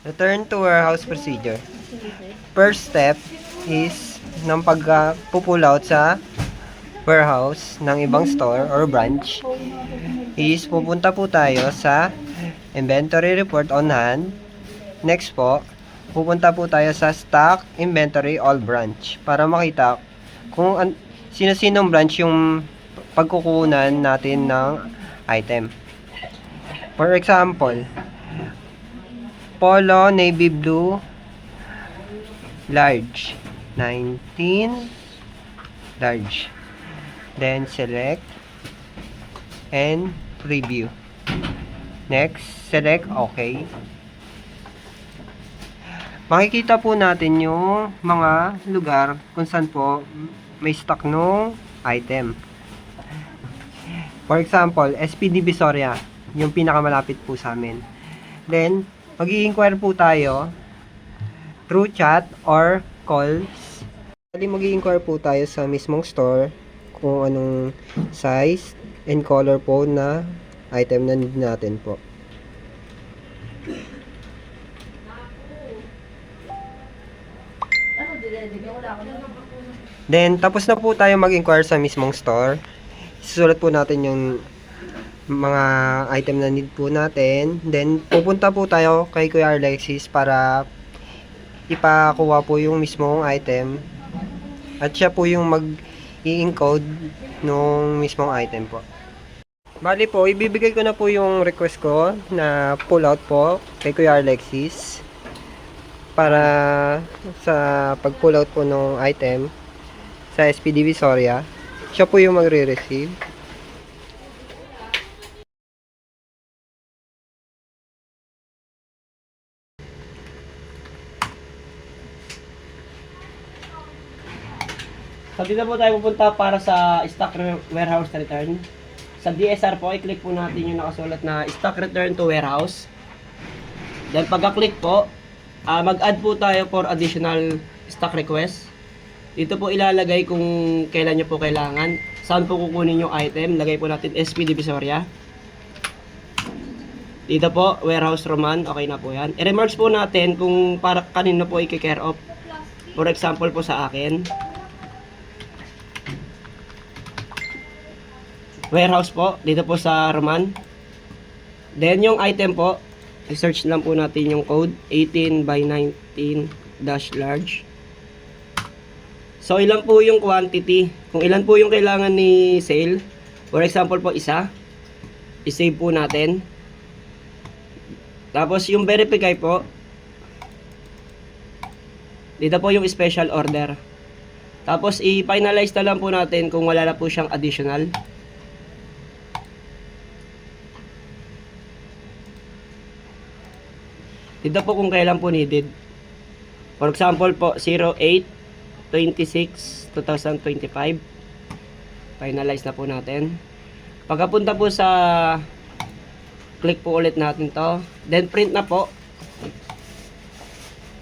Return to warehouse procedure. First step is ng pag-pull out sa warehouse ng ibang store or branch is pupunta po tayo sa inventory report on hand. Next po, pupunta po tayo sa stock inventory all branch para makita kung sino-sinong branch yung pagkukunan natin ng item. For example, Polo Navy Blue large 19 large, then select and preview. Next, select OK. Makikita po natin yung mga lugar kung saan po may stock nung item. For example, SP Divisoria, yung pinakamalapit po sa amin. Then, mag-i-inquire po tayo through chat or calls. Mag-i-inquire po tayo sa mismong store kung anong size and color po na item na need natin po. Then, tapos na po tayo mag-inquire sa mismong store. Susulat po natin yung mga item na need po natin. Then, pupunta po tayo kay Kuya Alexis para ipakuha po yung mismong item. At siya po yung mag-i-encode nung mismong item po. Bali po, ibibigay ko na po yung request ko na pull out po kay Kuya Alexis para sa pag-pull out po nung item sa SP Divisoria. Siya po yung magre-receive. So dito po tayo pupunta para sa stock warehouse return. Sa DSR po, i-click po natin yung nakasulat na stock return to warehouse. Then pagka-click po, mag-add po tayo for additional stock request. Dito po ilalagay kung kailan nyo po kailangan. Saan po kukunin yung item. Lagay po natin SP Divisoria. Dito po, warehouse Roman. Okay na po yan. I-remarks po natin kung para kanino po i-care off. For example po sa akin. Warehouse po, dito po sa Roman. Then yung item po, i-search lang po natin yung code 18/19-large. So ilan po yung quantity, kung ilan po yung kailangan ni sale. For example po isa, i-save po natin. Tapos yung verify po, dito po yung special order. Tapos i-finalize na lang po natin kung wala na po siyang additional. Dito po kung kailan po needed. For example po, 08/26/2025. Finalize na po natin. Pagkapunta po sa click po ulit natin to. Then print na po.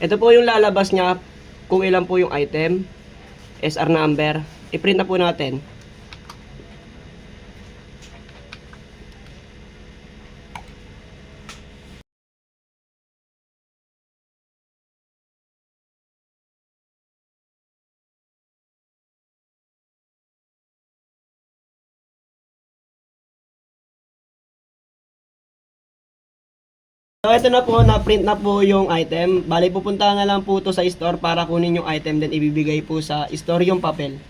Ito po yung lalabas niya kung ilan po yung item. SR number. I-print na po natin. So ito na po, na-print na po yung item. Bali pupunta na lang po to sa store para kunin yung item then ibibigay po sa store yung papel.